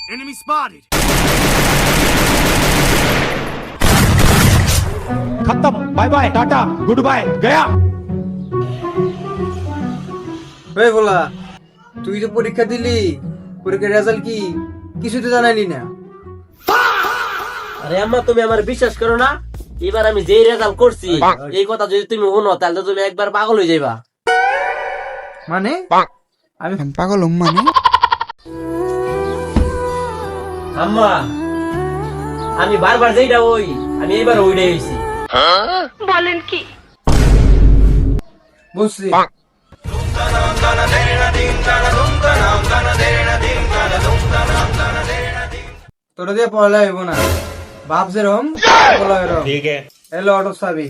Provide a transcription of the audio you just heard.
Enemy spotted. खत्म bye bye tata goodbye गया ওই বলা তুই তো পরীক্ষা দিলি পরীক্ষার রেজাল্ট কি কিছু তো জানাইলি না আরে আম্মা তুমি আমার বিশ্বাস করো না এবার আমি যেই রেজাল্ট করছি এই কথা যদি তুমি শুনো তাহলে তো তুমি একবার পাগল হয়ে যাইবা মানে আমি পাগল মানে আম্মা আমি বারবার যেইটা ওই আমি এইবার ওইটাই হইছি বলেন কি বুঝছি তোরা দিয়ে পড়ালে হইব না বাপ যেরকম ঠিক আছে এলো অটো চাবি